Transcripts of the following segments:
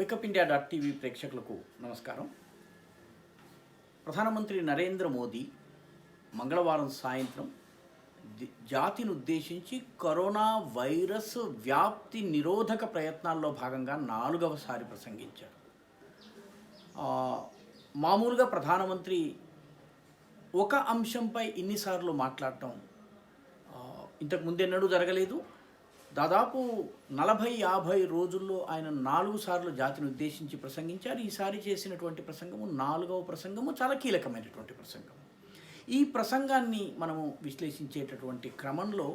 Wake up India TV ప్రేక్షకులకు నమస్కారం. ప్రధానమంత్రి నరేంద్ర మోదీ మంగళవారం సాయంత్రం జాతిని ఉద్దేశించి కరోనా వైరస్ వ్యాప్తి నిరోధక ప్రయత్నాల్లో భాగంగా 4వసారి ప్రసంగించారు. మామూలుగా ప్రధానమంత్రి ఒక అంశంపై ఇన్నిసార్లు మాట్లాడటం ఇంతకు ముందెన్నడూ జరగలేదు. దాదాపు 40-50 రోజుల్లో ఆయన 4 సార్లు జాతిని ఉద్దేశించి ప్రసంగించారు. ఈసారి చేసినటువంటి ప్రసంగము 4వ ప్రసంగము, చాలా కీలకమైనటువంటి ప్రసంగం. ఈ ప్రసంగాన్ని మనము విశ్లేషించేటటువంటి క్రమంలో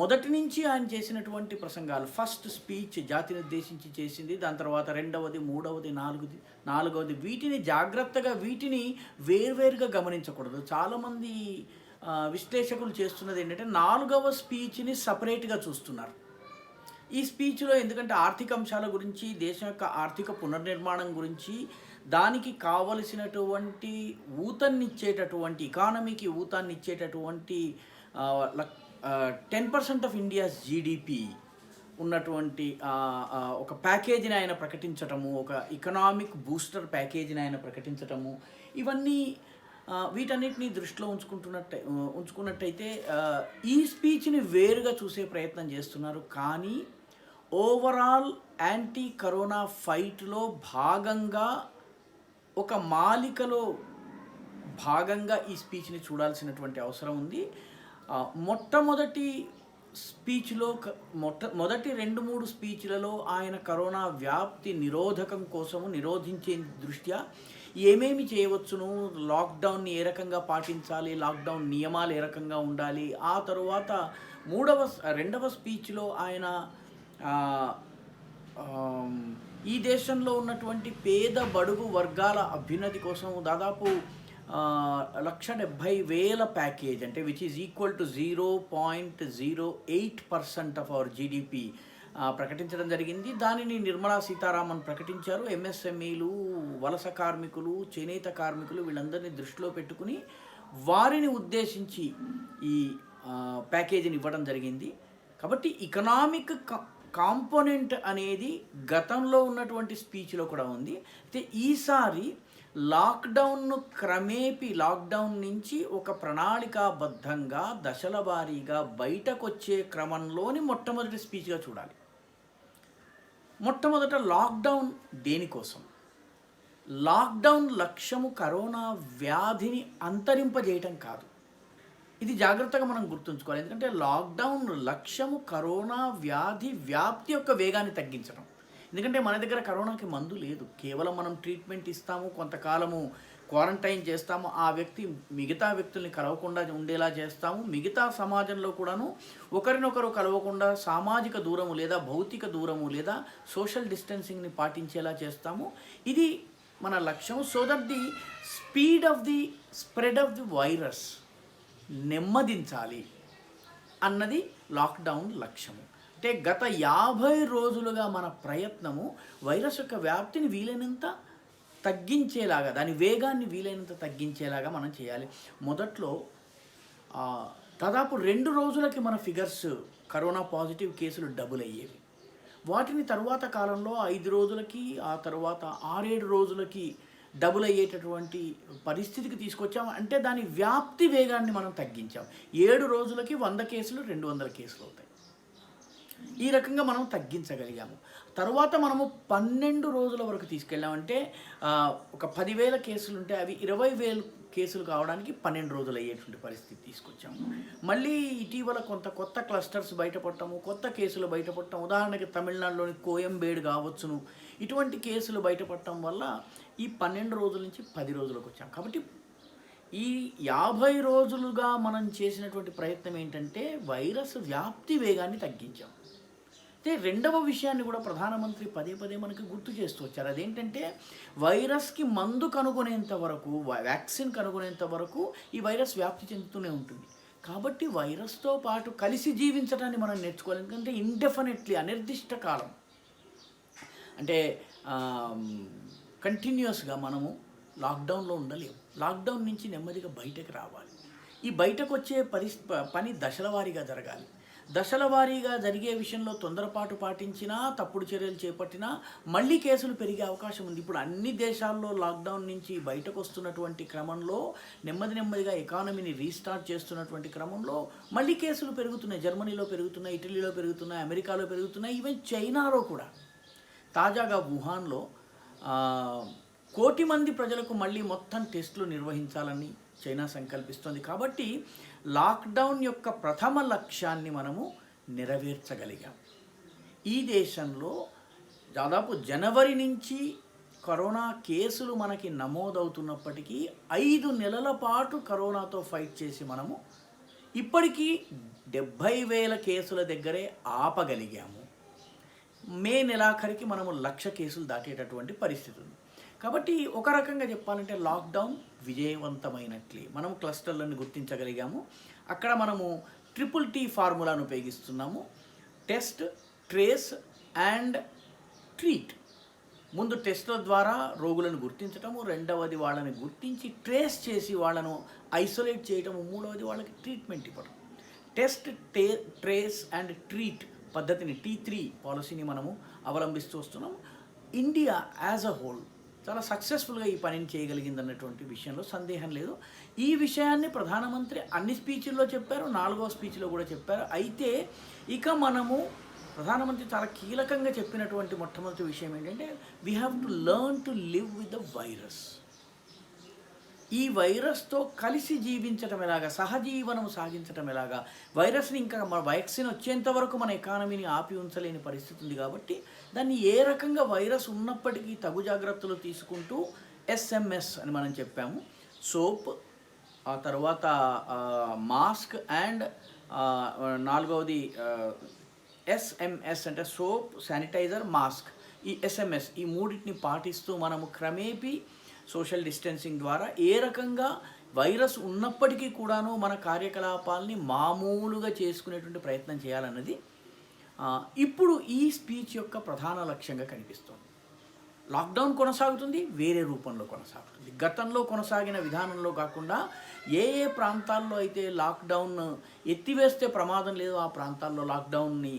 మొదటి నుంచి ఆయన చేసినటువంటి ప్రసంగాలు, ఫస్ట్ స్పీచ్ జాతిని ఉద్దేశించి చేసింది, దాని తర్వాత 2వది, 3వది, 4వది, వీటిని జాగ్రత్తగా వేర్వేరుగా గమనించకూడదు. చాలామంది విశ్లేషకులు చేస్తున్నది ఏంటంటే 4వ స్పీచ్ని సపరేట్గా చూస్తున్నారు. ఈ స్పీచ్లో ఎందుకంటే ఆర్థిక అంశాల గురించి, దేశం యొక్క ఆర్థిక పునర్నిర్మాణం గురించి, దానికి కావలసినటువంటి ఊతన్నిచ్చేటటువంటి, ఎకానమీకి ఊతాన్నిచ్చేటటువంటి 10% ఆఫ్ ఇండియాస్ జీడిపి ఉన్నటువంటి ఒక ప్యాకేజీని ఆయన ప్రకటించటము, ఒక ఎకనామిక్ బూస్టర్ ప్యాకేజీని ఆయన ప్రకటించటము, ఇవన్నీ వీటన్నిటిని దృష్టిలో ఉంచుకున్నట్టయితే ఈ స్పీచ్ని వేరుగా చూసే ప్రయత్నం చేస్తున్నారు. కానీ ఓవరాల్ యాంటీ కరోనా ఫైట్లో భాగంగా, ఒక మాలికలో భాగంగా ఈ స్పీచ్ని చూడాల్సినటువంటి అవసరం ఉంది. మొట్టమొదటి స్పీచ్లో మొదటి 2-3 స్పీచ్లలో ఆయన కరోనా వ్యాప్తి నిరోధించే దృష్ట్యా ఏమేమి చేయవచ్చును, లాక్డౌన్ని ఏ రకంగా పాటించాలి, లాక్డౌన్ నియమాలు ఏ రకంగా ఉండాలి, ఆ తరువాత 2వ స్పీచ్లో ఆయన ఈ దేశంలో ఉన్నటువంటి పేద బడుగు వర్గాల అభ్యున్నతి కోసం దాదాపు 1,70,000 ప్యాకేజ్, అంటే which is equal to 0.08% of our GDP ప్రకటించడం జరిగింది. దానిని నిర్మలా సీతారామన్ ప్రకటించారు. ఎంఎస్ఎంఈలు, వలస కార్మికులు, చేనేత కార్మికులు, వీళ్ళందరినీ దృష్టిలో పెట్టుకుని వారిని ఉద్దేశించి ఈ ప్యాకేజీని ఇవ్వడం జరిగింది. కాబట్టి ఎకనామిక్ కాంపోనెంట్ అనేది గతంలో ఉన్నటువంటి స్పీచ్లో కూడా ఉంది. అయితే ఈసారి లాక్డౌన్ నుంచి ఒక ప్రణాళికాబద్ధంగా దశల వారీగా బయటకు వచ్చే క్రమంలోని మొట్టమొదటి స్పీచ్గా చూడాలి. మొట్టమొదట లాక్డౌన్ దేనికోసం? లాక్డౌన్ లక్ష్యము కరోనా వ్యాధిని అంతరింపజేయటం కాదు. ఇది జాగ్రత్తగా మనం గుర్తుంచుకోవాలి. ఎందుకంటే లాక్డౌన్ లక్ష్యము కరోనా వ్యాప్తి యొక్క వేగాన్ని తగ్గించడం. ఎందుకంటే మన దగ్గర కరోనాకి మందు లేదు. కేవలం మనం ట్రీట్మెంట్ ఇస్తాము, కొంతకాలము క్వారంటైన్ చేస్తాము, ఆ వ్యక్తి మిగతా వ్యక్తుల్ని కలవకుండా ఉండేలా చేస్తాము, మిగతా సమాజంలో కూడాను ఒకరినొకరు కలవకుండా సామాజిక దూరము లేదా భౌతిక దూరము లేదా సోషల్ డిస్టెన్సింగ్ని పాటించేలా చేస్తాము. ఇది మన లక్ష్యం. So that the spread of the virus నెమ్మదించాలి అన్నది లాక్డౌన్ లక్ష్యము. అంటే గత 50 రోజులుగా మన ప్రయత్నము వైరస్ యొక్క వ్యాప్తిని వీలైనంత తగ్గించేలాగా, దాని వేగాన్ని వీలైనంత తగ్గించేలాగా మనం చేయాలి. మొదట్లో దాదాపు 2 రోజులకి మన ఫిగర్స్ కరోనా పాజిటివ్ కేసులు డబుల్ అయ్యేవి. వాటిని తరువాత కాలంలో 5 రోజులకి, ఆ తర్వాత 6-7 రోజులకి డబుల్ అయ్యేటటువంటి పరిస్థితికి తీసుకొచ్చాం. అంటే దాని వ్యాప్తి వేగాన్ని మనం తగ్గించాం. 7 రోజులకి 100 కేసులు 200 కేసులు అవుతాయి. ఈ రకంగా మనం తగ్గించగలిగాము. తర్వాత మనము 12 రోజుల వరకు తీసుకెళ్ళామంటే ఒక 10,000 కేసులు ఉంటే అవి 20,000 కేసులు కావడానికి 12 రోజులు అయ్యేటువంటి పరిస్థితి తీసుకొచ్చాము. మళ్ళీ ఇటీవల కొత్త క్లస్టర్స్ బయటపడటము, కొత్త కేసులు బయటపడటం, ఉదాహరణకి తమిళనాడులోని కోయంబేడు కావచ్చును, ఇటువంటి కేసులు బయటపడటం వల్ల ఈ 12 రోజుల నుంచి 10 రోజులకు వచ్చాం. కాబట్టి ఈ 50 రోజులుగా మనం చేసినటువంటి ప్రయత్నం ఏంటంటే వైరస్ వ్యాప్తి వేగాన్ని తగ్గించాం. అయితే 2వ విషయాన్ని కూడా ప్రధానమంత్రి పదే మనకి గుర్తు చేస్తూ వచ్చారు. అదేంటంటే వైరస్కి మందు కనుగొనేంత వరకు, వ్యాక్సిన్ కనుగొనేంత వరకు ఈ వైరస్ వ్యాప్తి చెందుతూనే ఉంటుంది. కాబట్టి వైరస్తో పాటు కలిసి జీవించడాన్ని మనం నేర్చుకోవాలి. ఎందుకంటే ఇండెఫినెట్లీ, అనిర్దిష్ట కాలం, అంటే కంటిన్యూస్గా మనము లాక్డౌన్లో ఉండలేము. లాక్డౌన్ నుంచి నెమ్మదిగా బయటకు రావాలి. ఈ బయటకు వచ్చే పని దశల వారీగా జరగాలి. దశల వారీగా జరిగే విషయంలో తొందరపాటు పాటించినా, తప్పుడు చర్యలు చేపట్టినా మళ్ళీ కేసులు పెరిగే అవకాశం ఉంది. ఇప్పుడు అన్ని దేశాల్లో లాక్డౌన్ నుంచి బయటకు వస్తున్నటువంటి క్రమంలో, నెమ్మదిగా ఎకానమీని రీస్టార్ట్ చేస్తున్నటువంటి క్రమంలో మళ్ళీ కేసులు పెరుగుతున్నాయి. జర్మనీలో పెరుగుతున్నాయి, ఇటలీలో పెరుగుతున్నాయి, అమెరికాలో పెరుగుతున్నాయి, ఈవెన్ చైనాలో కూడా. తాజాగా వుహాన్లో 1 కోటి మంది ప్రజలకు మళ్ళీ మొత్తం టెస్టులు నిర్వహించాలని చైనా సంకల్పిస్తోంది. కాబట్టి లాక్డౌన్ యొక్క ప్రథమ లక్ష్యాన్ని మనము నెరవేర్చగలిగాం. ఈ దేశంలో దాదాపు జనవరి నుంచి కరోనా కేసులు మనకి నమోదవుతున్నప్పటికీ 5 నెలల పాటు కరోనాతో ఫైట్ చేసి మనము ఇప్పటికీ 70,000 కేసుల దగ్గరే ఆపగలిగాము. మే నెలాఖరికి మనము 1,00,000 కేసులు దాటేటటువంటి పరిస్థితి ఉంది. కాబట్టి ఒక రకంగా చెప్పాలంటే లాక్డౌన్ విజయవంతమైనట్లే. మనం క్లస్టర్లను గుర్తించగలిగాము. అక్కడ మనము TTT ఫార్ములాను ఉపయోగిస్తున్నాము. Test, trace and treat. ముందు టెస్ట్ల ద్వారా రోగులను గుర్తించటము, రెండవది వాళ్ళని గుర్తించి ట్రేస్ చేసి వాళ్ళను ఐసోలేట్ చేయటము, మూడవది వాళ్ళకి ట్రీట్మెంట్ ఇవ్వడం. టెస్ట్, ట్రేస్ అండ్ ట్రీట్ పద్ధతిని T3 పాలసీని మనము అవలంబిస్తూ వస్తున్నాము. ఇండియా యాజ్ అ హోల్ చాలా సక్సెస్ఫుల్గా ఈ పనిని చేయగలిగిందన్నటువంటి విషయంలో సందేహం లేదు. ఈ విషయాన్ని ప్రధానమంత్రి అన్ని స్పీచ్ల్లో చెప్పారు, 4వ స్పీచ్లో కూడా చెప్పారు. అయితే ఇక మనము ప్రధానమంత్రి చాలా కీలకంగా చెప్పినటువంటి మొట్టమొదటి విషయం ఏంటంటే we have to learn to live with the virus. ఈ వైరస్తో కలిసి జీవించటం ఎలాగా, సహజీవనం సాగించటం ఎలాగా, వైరస్ని ఇంకా మన వ్యాక్సిన్ వచ్చేంత వరకు మన ఎకానమీని ఆపి ఉంచలేని పరిస్థితి ఉంది. కాబట్టి దాన్ని ఏ రకంగా వైరస్ ఉన్నప్పటికీ తగు జాగ్రత్తలు తీసుకుంటూ SMS అని మనం చెప్పాము. సోప్, ఆ తర్వాత మాస్క్ అండ్ 4వది SMS అంటే సోప్, శానిటైజర్, మాస్క్. ఈ SMS ఈ మూడింటిని పాటిస్తూ మనము క్రమేపీ సోషల్ డిస్టెన్సింగ్ ద్వారా ఏ రకంగా వైరస్ ఉన్నప్పటికీ కూడాను మన కార్యకలాపాలని మామూలుగా చేసుకునేటువంటి ప్రయత్నం చేయాలన్నది ఇప్పుడు ఈ స్పీచ్ యొక్క ప్రధాన లక్ష్యంగా కనిపిస్తుంది. లాక్డౌన్ కొనసాగుతుంది, వేరే రూపంలో కొనసాగుతుంది. గతంలో కొనసాగిన విధానంలో కాకుండా ఏ ప్రాంతాల్లో అయితే లాక్డౌన్ ఎత్తివేస్తే ప్రమాదం లేదో ఆ ప్రాంతాల్లో లాక్డౌన్ని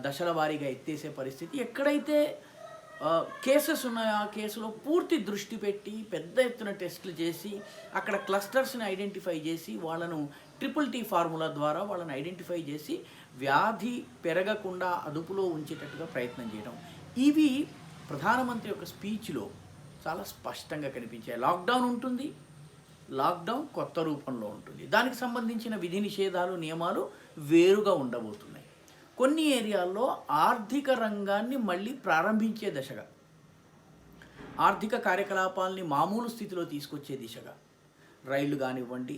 దశల వారీగా ఎత్తేసే పరిస్థితి. ఎక్కడైతే కేసెస్ ఉన్నాయో ఆ కేసులో పూర్తి దృష్టి పెట్టి పెద్ద ఎత్తున టెస్టులు చేసి అక్కడ క్లస్టర్స్ని ఐడెంటిఫై చేసి వాళ్ళను TTT ఫార్ములా ద్వారా వాళ్ళని ఐడెంటిఫై చేసి వ్యాధి పెరగకుండా అదుపులో ఉంచేటట్టుగా ప్రయత్నం చేయడం. ఇవి ప్రధానమంత్రి యొక్క స్పీచ్లో చాలా స్పష్టంగా కనిపించాయి. లాక్డౌన్ ఉంటుంది, లాక్డౌన్ కొత్త రూపంలో ఉంటుంది. దానికి సంబంధించిన విధి నిషేధాలు, నియమాలు వేరుగా ఉండబోతున్నాయి. కొన్ని ఏరియాల్లో ఆర్థిక రంగాన్ని మళ్ళీ ప్రారంభించే దశగా, ఆర్థిక కార్యకలాపాలని మామూలు స్థితిలో తీసుకొచ్చే దిశగా రైళ్లు కానివ్వండి,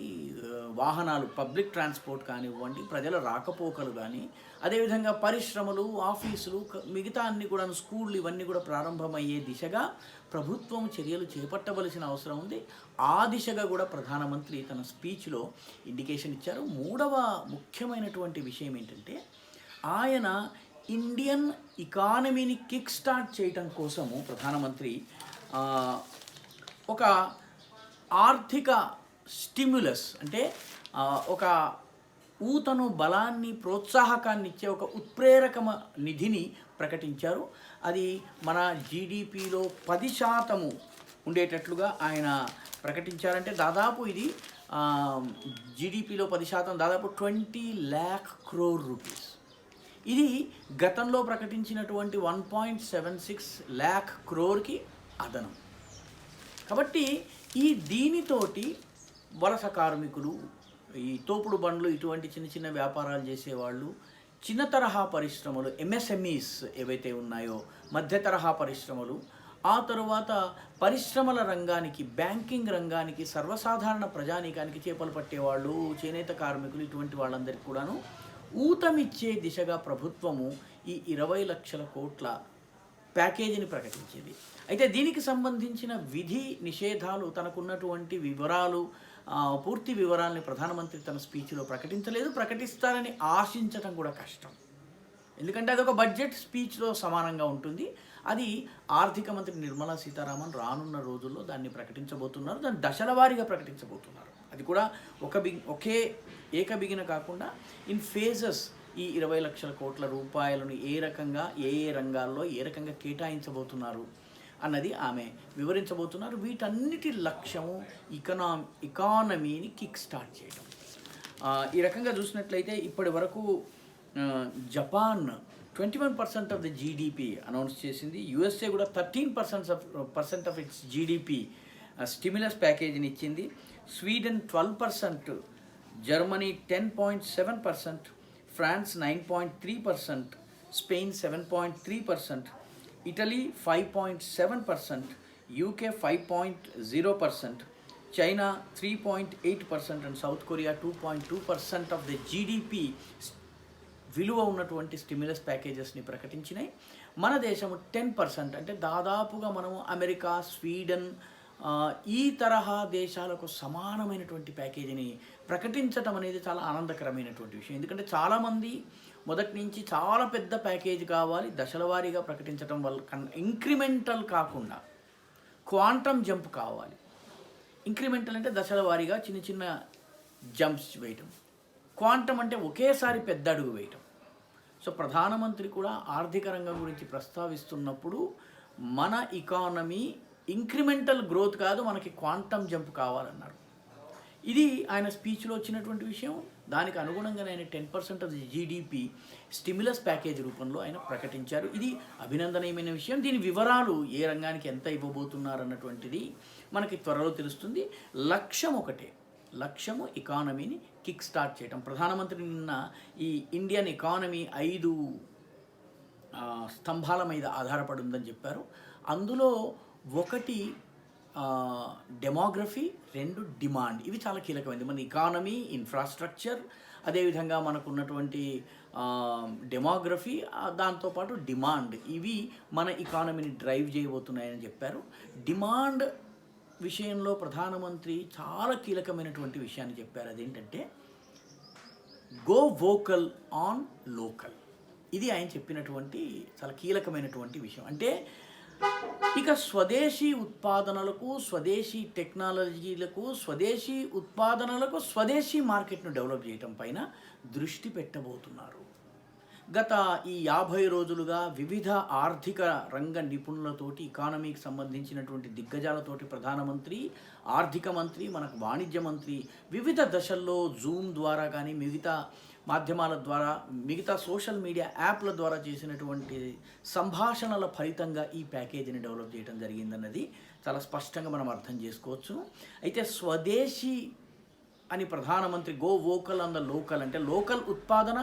వాహనాలు, పబ్లిక్ ట్రాన్స్పోర్ట్ కానివ్వండి, ప్రజల రాకపోకలు కానీ, అదేవిధంగా పరిశ్రమలు, ఆఫీసులు, మిగతా అన్ని కూడా స్కూళ్ళు, ఇవన్నీ కూడా ప్రారంభమయ్యే దిశగా ప్రభుత్వం చర్యలు చేపట్టవలసిన అవసరం ఉంది. ఆ దిశగా కూడా ప్రధానమంత్రి తన స్పీచ్లో ఇండికేషన్ ఇచ్చారు. 3వ ముఖ్యమైనటువంటి విషయం ఏంటంటే ఆయన ఇండియన్ ఎకానమీని కిక్ స్టార్ట్ చేయటం కోసము ప్రధానమంత్రి ఒక ఆర్థిక స్టిమ్యులస్ అంటే ఒక ఊతను, బలాన్ని, ప్రోత్సాహకాన్ని ఇచ్చే ఒక ఉత్ప్రేరక నిధిని ప్రకటించారు. అది మన GDPలో 10% ఉండేటట్లుగా ఆయన ప్రకటించారంటే దాదాపు ఇది GDPలో 10%, దాదాపు 20 lakh crore rupees. ఇది గతంలో ప్రకటించినటువంటి 1.76 lakh crore అదనం. కాబట్టి దీనితోటి వలస కార్మికులు, ఈ తోపుడు బండ్లు, ఇటువంటి చిన్న చిన్న వ్యాపారాలు చేసేవాళ్ళు, చిన్న తరహా పరిశ్రమలు, MSMEs ఏవైతే ఉన్నాయో, మధ్య తరహా పరిశ్రమలు, ఆ తరువాత పరిశ్రమల రంగానికి, బ్యాంకింగ్ రంగానికి, సర్వసాధారణ ప్రజానీకానికి, చేపలు పట్టేవాళ్ళు, చేనేత కార్మికులు, ఇటువంటి వాళ్ళందరికీ కూడాను ఊతమిచ్చే దిశగా ప్రభుత్వము ఈ 20 లక్షల కోట్ల ప్యాకేజీని ప్రకటించింది. అయితే దీనికి సంబంధించిన విధి నిషేధాలు, తనకున్నటువంటి వివరాలు, పూర్తి వివరాలని ప్రధానమంత్రి తన స్పీచ్లో ప్రకటించలేదు. ప్రకటిస్తారని ఆశించటం కూడా కష్టం. ఎందుకంటే అదొక బడ్జెట్ స్పీచ్లో సమానంగా ఉంటుంది. అది ఆర్థిక మంత్రి నిర్మలా సీతారామన్ రానున్న రోజుల్లో దాన్ని ప్రకటించబోతున్నారు. దాన్ని దశల వారీగా ప్రకటించబోతున్నారు. అది కూడా ఒకే ఏకబిగిన కాకుండా ఇన్ ఫేజెస్ ఈ 20 లక్షల కోట్ల రూపాయలను ఏ రకంగా ఏ రంగాల్లో ఏ రకంగా కేటాయించబోతున్నారు అన్నది ఆమె వివరించబోతున్నారు. వీటన్నిటి లక్ష్యము ఎకానమీని కిక్ స్టార్ట్ చేయడం. ఈ రకంగా చూసినట్లయితే ఇప్పటి వరకు Japan 21% of the GDP announce చేసింది. యుఎస్ఏ కూడా 13% ఆఫ్ ఇట్స్ జీడిపి స్టిమ్యులస్ ప్యాకేజీని ఇచ్చింది. Sweden 12%, Germany 10.7%, France 9.3%, Spain 7.3%, Italy 5.7%, UK 5.0%, China 3.8% and South Korea 2.2% of the GDP విలువ ఉన్నటువంటి స్టిమ్యులస్ ప్యాకేజెస్ని ప్రకటించినాయి. మన దేశము 10%, అంటే దాదాపుగా మనము అమెరికా, స్వీడన్ ఈ తరహా దేశాలకు సమానమైనటువంటి ప్యాకేజీని ప్రకటించడం అనేది చాలా ఆనందకరమైనటువంటి విషయం. ఎందుకంటే చాలామంది మొదటి నుంచి చాలా పెద్ద ప్యాకేజీ కావాలి, దశల వారీగా ప్రకటించడం వల్ల ఇంక్రిమెంటల్ కాకుండా క్వాంటమ్ జంప్ కావాలి. ఇంక్రిమెంటల్ అంటే దశల వారీగా చిన్న చిన్న జంప్స్ వేయటం, క్వాంటమ్ అంటే ఒకేసారి పెద్ద అడుగు వేయటం. సో ప్రధానమంత్రి కూడా ఆర్థిక రంగం గురించి ప్రస్తావిస్తున్నప్పుడు మన ఎకానమీ ఇంక్రిమెంటల్ గ్రోత్ కాదు, మనకి క్వాంటమ్ జంప్ కావాలన్నారు. ఇది ఆయన స్పీచ్లో వచ్చినటువంటి విషయం. దానికి అనుగుణంగానే ఆయన 10% of the GDP stimulus package రూపంలో ఆయన ప్రకటించారు. ఇది అభినందనీయమైన విషయం. దీని వివరాలు ఏ రంగానికి ఎంత ఇవ్వబోతున్నారు అన్నటువంటిది మనకి త్వరలో తెలుస్తుంది. లక్ష్యం ఒకటే, లక్ష్యము ఎకానమీని కిక్ స్టార్ట్ చేయడం. ప్రధానమంత్రి నిన్న ఈ ఇండియన్ ఎకానమీ 5 స్తంభాల మీద ఆధారపడి ఉందని చెప్పారు. అందులో ఒకటి డెమోగ్రఫీ, 2 డిమాండ్. ఇవి చాలా కీలకమైనది. మన ఎకానమీ, ఇన్ఫ్రాస్ట్రక్చర్, అదేవిధంగా మనకు ఉన్నటువంటి డెమోగ్రఫీ, దాంతోపాటు డిమాండ్, ఇవి మన ఎకానమీని డ్రైవ్ చేయబోతున్నాయని చెప్పారు. డిమాండ్ విషయంలో ప్రధానమంత్రి చాలా కీలకమైనటువంటి విషయాన్ని చెప్పారు. అదేంటంటే గో వోకల్ ఆన్ లోకల్. ఇది ఆయన చెప్పినటువంటి చాలా కీలకమైనటువంటి విషయం. అంటే ఇక స్వదేశీ ఉత్పాదనలకు, స్వదేశీ టెక్నాలజీలకు, స్వదేశీ ఉత్పాదనలకు స్వదేశీ మార్కెట్ను డెవలప్ చేయటం పైన దృష్టి పెట్టబోతున్నారు. గత ఈ 50 రోజులుగా వివిధ ఆర్థిక రంగ నిపుణులతోటి, ఎకానమీకి సంబంధించినటువంటి దిగ్గజాలతోటి ప్రధానమంత్రి, ఆర్థిక మంత్రి, మనకు వాణిజ్య మంత్రి వివిధ దశల్లో జూమ్ ద్వారా కానీ, మిగతా మాధ్యమాల ద్వారా, మిగతా సోషల్ మీడియా యాప్ల ద్వారా చేసినటువంటి సంభాషణల ఫలితంగా ఈ ప్యాకేజీని డెవలప్ చేయడం జరిగిందన్నది చాలా స్పష్టంగా మనం అర్థం చేసుకోవచ్చు. అయితే స్వదేశీ అని ప్రధానమంత్రి go vocal on the local అంటే లోకల్ ఉత్పాదన,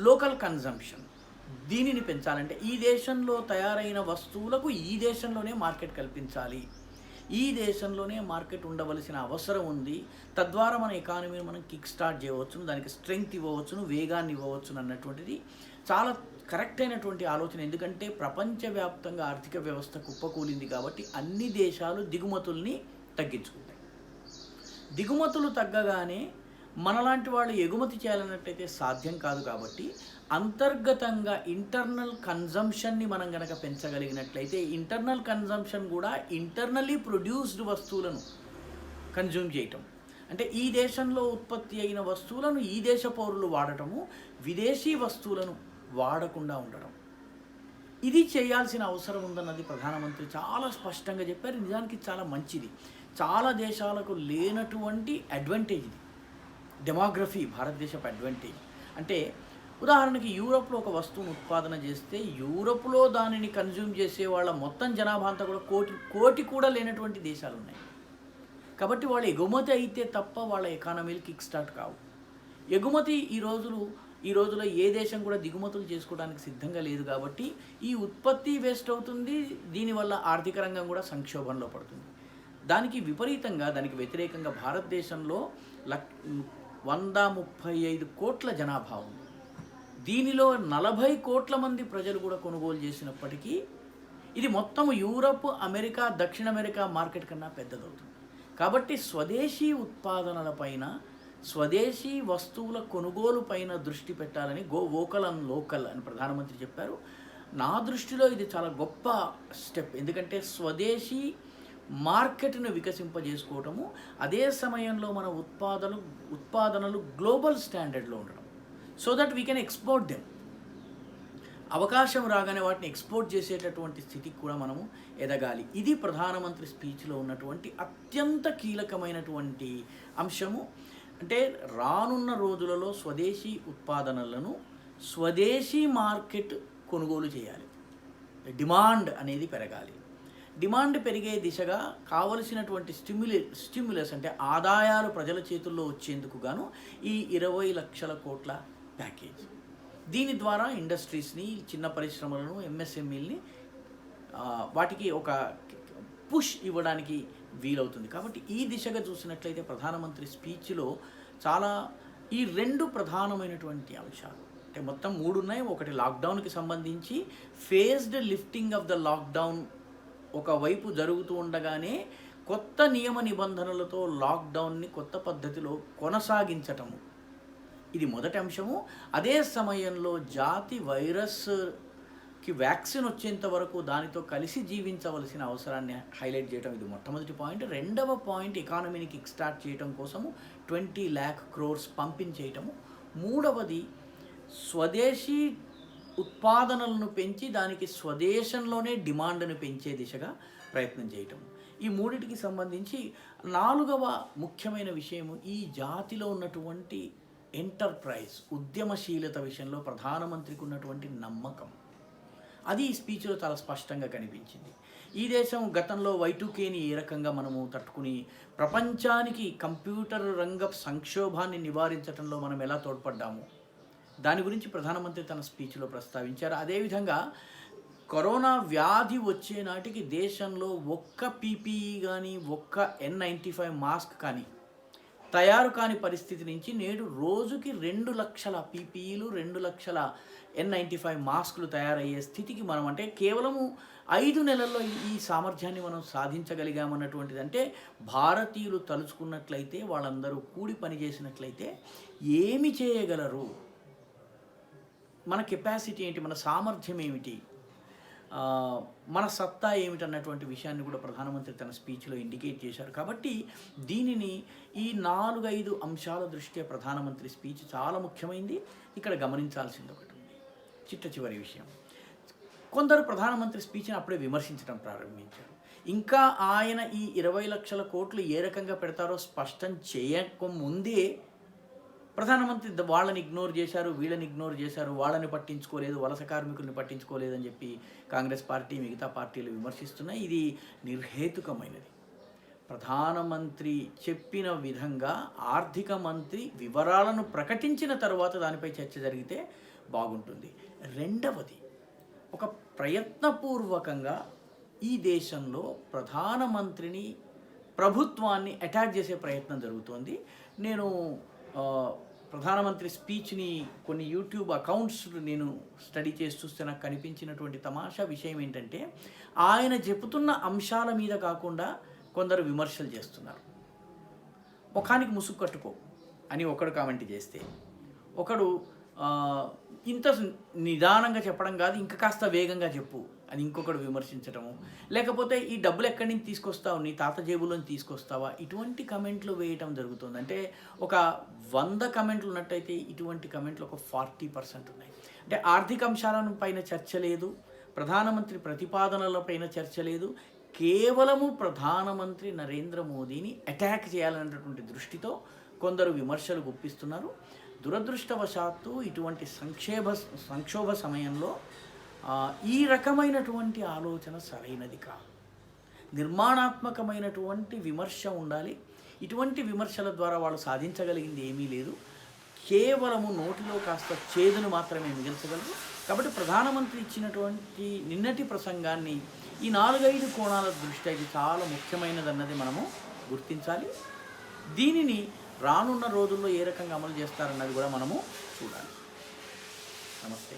లోకల్ కన్జంప్షన్, దీనిని పెంచాలంటే ఈ దేశంలో తయారైన వస్తువులకు ఈ దేశంలోనే మార్కెట్ కల్పించాలి, ఈ దేశంలోనే మార్కెట్ ఉండవలసిన అవసరం ఉంది. తద్వారా మన ఎకానమీని మనం కిక్ స్టార్ట్ చేయవచ్చును, దానికి స్ట్రెంగ్త్ ఇవ్వవచ్చును, వేగాన్ని ఇవ్వవచ్చును అన్నటువంటిది చాలా కరెక్ట్ అయినటువంటి ఆలోచన. ఎందుకంటే ప్రపంచవ్యాప్తంగా ఆర్థిక వ్యవస్థ కుప్పకూలింది కాబట్టి అన్ని దేశాలు దిగుమతుల్ని తగ్గించుకుంటాయి. దిగుమతులు తగ్గగానే మనలాంటి వాళ్ళు ఎగుమతి చేయాలన్నట్టయితే సాధ్యం కాదు. కాబట్టి అంతర్గతంగా ఇంటర్నల్ కన్జంప్షన్ని మనం కనుక పెంచగలిగినట్లయితే, ఇంటర్నల్ కన్జంప్షన్ కూడా ఇంటర్నల్లీ ప్రొడ్యూస్డ్ వస్తువులను కన్జ్యూమ్ చేయటం, అంటే ఈ దేశంలో ఉత్పత్తి అయిన వస్తువులను ఈ దేశ పౌరులు వాడటము, విదేశీ వస్తువులను వాడకుండా ఉండడం, ఇది చేయాల్సిన అవసరం ఉందన్నది ప్రధానమంత్రి చాలా స్పష్టంగా చెప్పారు. నిజానికి చాలా మంచిది. చాలా దేశాలకు లేనటువంటి అడ్వాంటేజ్ ఇది. డెమోగ్రఫీ భారతదేశపు అడ్వాంటేజ్. అంటే ఉదాహరణకి యూరోప్లో ఒక వస్తువును ఉత్పాదన చేస్తే యూరోప్లో దానిని కన్జ్యూమ్ చేసే వాళ్ళ మొత్తం జనాభా అంతా కూడా కోటి కూడా లేనటువంటి దేశాలు ఉన్నాయి. కాబట్టి వాళ్ళు ఎగుమతి అయితే తప్ప వాళ్ళ ఎకానమీలు కిక్ స్టార్ట్ కావు. ఎగుమతి ఈ రోజులో ఏ దేశం కూడా దిగుమతులు చేసుకోవడానికి సిద్ధంగా లేదు. కాబట్టి ఈ ఉత్పత్తి వేస్ట్ అవుతుంది, దీనివల్ల ఆర్థిక రంగం కూడా సంక్షోభంలో పడుతుంది. దానికి విపరీతంగా, దానికి వ్యతిరేకంగా భారతదేశంలో 135 కోట్ల జనాభా ఉంది. దీనిలో 40 కోట్ల మంది ప్రజలు కూడా కొనుగోలు చేసినప్పటికీ ఇది మొత్తం యూరప్, అమెరికా, దక్షిణ అమెరికా మార్కెట్ కన్నా పెద్దదవుతుంది. కాబట్టి స్వదేశీ ఉత్పాదనలపైన, స్వదేశీ వస్తువుల కొనుగోలు పైన దృష్టి పెట్టాలని గో వోకల్ అండ్ లోకల్ అని ప్రధానమంత్రి చెప్పారు. నా దృష్టిలో ఇది చాలా గొప్ప స్టెప్. ఎందుకంటే స్వదేశీ మార్కెట్ను వికసింపజేసుకోవటము, అదే సమయంలో మన ఉత్పాదనలు గ్లోబల్ స్టాండర్డ్లో ఉండడం. So that we can export them. అవకాశం రాగానే వాటిని ఎక్స్పోర్ట్ చేసేటటువంటి స్థితికి కూడా మనము ఎదగాలి. ఇది ప్రధానమంత్రి స్పీచ్లో ఉన్నటువంటి అత్యంత కీలకమైనటువంటి అంశము. అంటే రానున్న రోజులలో స్వదేశీ ఉత్పాదనలను స్వదేశీ మార్కెట్ కొనుగోలు చేయాలి. డిమాండ్ అనేది పెరగాలి. డిమాండ్ పెరిగే దిశగా కావలసినటువంటి స్టిమ్యులస్ అంటే ఆదాయాలు ప్రజల చేతుల్లో వచ్చేందుకు గాను ఈ 20 లక్షల కోట్ల ప్యాకేజ్. దీని ద్వారా ఇండస్ట్రీస్ని, చిన్న పరిశ్రమలను, ఎంఎస్ఎంఈల్ని వాటికి ఒక పుష్ ఇవ్వడానికి వీలవుతుంది. కాబట్టి ఈ దిశగా చూసినట్లయితే ప్రధానమంత్రి స్పీచ్లో చాలా ఈ 2 ప్రధానమైనటువంటి అంశాలు, అంటే మొత్తం 3 ఉన్నాయి. ఒకటి లాక్డౌన్కి సంబంధించి phased lifting of the lockdown ఒకవైపు జరుగుతూ ఉండగానే కొత్త నియమ నిబంధనలతో లాక్డౌన్ని కొత్త పద్ధతిలో కొనసాగించటము, ఇది మొదటి అంశము. అదే సమయంలో జాతి వైరస్కి వ్యాక్సిన్ వచ్చేంత వరకు దానితో కలిసి జీవించవలసిన అవసరాన్ని హైలైట్ చేయడం, ఇది మొట్టమొదటి పాయింట్. రెండవ పాయింట్ ఎకానమీని కిక్ స్టార్ట్ చేయడం కోసము 20 lakh crores పంపించేయటము. మూడవది స్వదేశీ ఉత్పాదనలను పెంచి దానికి స్వదేశంలోనే డిమాండ్ను పెంచే దిశగా ప్రయత్నం చేయటం. ఈ మూడిటికి సంబంధించి 4వ ముఖ్యమైన విషయము ఈ జాతిలో ఉన్నటువంటి ఎంటర్ప్రైజ్, ఉద్యమశీలత విషయంలో ప్రధానమంత్రికి ఉన్నటువంటి నమ్మకం. అది ఈ స్పీచ్లో చాలా స్పష్టంగా కనిపించింది. ఈ దేశం గతంలో Y2Kని ఏ రకంగా మనము తట్టుకుని ప్రపంచానికి కంప్యూటర్ రంగ సంక్షోభాన్ని నివారించడంలో మనం ఎలా తోడ్పడ్డాము, దాని గురించి ప్రధానమంత్రి తన స్పీచ్లో ప్రస్తావించారు. అదేవిధంగా కరోనా వ్యాధి వచ్చే నాటికి దేశంలో ఒక్క PPE కానీ, ఒక్క N95 మాస్క్ కానీ తయారు కాని పరిస్థితి నుంచి నేడు రోజుకి 2 లక్షల PPEలు, 2 లక్షల N95 మాస్కులు తయారయ్యే స్థితికి మనం, అంటే కేవలము 5 నెలల్లో ఈ సామర్థ్యాన్ని మనం సాధించగలిగామన్నటువంటిది. అంటే భారతీయులు తలుచుకున్నట్లయితే, వాళ్ళందరూ కూడి పనిచేసినట్లయితే ఏమి చేయగలరు, మన కెపాసిటీ ఏంటి, మన సామర్థ్యం ఏమిటి, మన సత్తా ఏమిటన్నటువంటి విషయాన్ని కూడా ప్రధానమంత్రి తన స్పీచ్లో ఇండికేట్ చేశారు. కాబట్టి దీనిని ఈ 4-5 అంశాల దృష్ట్యా ప్రధానమంత్రి స్పీచ్ చాలా ముఖ్యమైనది. ఇక్కడ గమనించాల్సింది ఒకటి ఉంది, చిట్ట చివరి విషయం. కొందరు ప్రధానమంత్రి స్పీచ్ని అప్పుడే విమర్శించడం ప్రారంభించారు. ఇంకా ఆయన ఈ 20 లక్షల కోట్లు ఏ రకంగా పెడతారో స్పష్టం చేయకముందే ప్రధానమంత్రి వాళ్ళని ఇగ్నోర్ చేశారు, వీళ్ళని ఇగ్నోర్ చేశారు, వాళ్ళని పట్టించుకోలేదు, వలస కార్మికుల్ని పట్టించుకోలేదని చెప్పి కాంగ్రెస్ పార్టీ, మిగతా పార్టీలు విమర్శిస్తున్నాయి. ఇది నిర్హేతుకమైనది. ప్రధానమంత్రి చెప్పిన విధంగా ఆర్థిక మంత్రి వివరాలను ప్రకటించిన తర్వాత దానిపై చర్చ జరిగితే బాగుంటుంది. రెండవది, ఒక ప్రయత్నపూర్వకంగా ఈ దేశంలో ప్రధానమంత్రిని, ప్రభుత్వాన్ని అటాక్ చేసే ప్రయత్నం జరుగుతోంది. నేను ప్రధానమంత్రి స్పీచ్ని కొన్ని యూట్యూబ్ అకౌంట్స్ నేను స్టడీ చేసి చూస్తే నాకు కనిపించినటువంటి తమాషా విషయం ఏంటంటే, ఆయన చెబుతున్న అంశాల మీద కాకుండా కొందరు విమర్శలు చేస్తున్నారు. ముఖానికి ముసుగు కట్టుకో అని ఒకడు కామెంట్ చేస్తే, ఒకడు ఇంత నిదానంగా చెప్పడం కాదు, ఇంకా కాస్త వేగంగా చెప్పు అని ఇంకొకడు విమర్శించటము, లేకపోతే ఈ డబ్బులు ఎక్కడి నుంచి తీసుకొస్తావు, నీ తాత జేబులోని తీసుకొస్తావా, ఇటువంటి కమెంట్లు వేయటం జరుగుతుంది. అంటే ఒక 100 కమెంట్లు ఉన్నట్టయితే ఇటువంటి కమెంట్లు ఒక 40% ఉన్నాయి. అంటే ఆర్థిక అంశాల పైన చర్చ లేదు, ప్రధానమంత్రి ప్రతిపాదనల పైన చర్చ లేదు, కేవలము ప్రధానమంత్రి నరేంద్ర మోదీని అటాక్ చేయాలనేటటువంటి దృష్టితో కొందరు విమర్శలు గుప్పిస్తున్నారు. దురదృష్టవశాత్తు ఇటువంటి సంక్షోభ సమయంలో ఈ రకమైనటువంటి ఆలోచన సరైనది కాదు. నిర్మాణాత్మకమైనటువంటి విమర్శ ఉండాలి. ఇటువంటి విమర్శల ద్వారా వాళ్ళు సాధించగలిగింది ఏమీ లేదు, కేవలము నోటిలో కాస్త చేదును మాత్రమే మిగిల్చగలరు. కాబట్టి ప్రధానమంత్రి ఇచ్చినటువంటి నిన్నటి ప్రసంగాన్ని ఈ 4-5 కోణాల దృష్ట్యా ఇది చాలా ముఖ్యమైనదన్నది మనము గుర్తించాలి. దీనిని రానున్న రోజుల్లో ఏ రకంగా అమలు చేస్తారన్నది కూడా మనము చూడాలి. నమస్తే.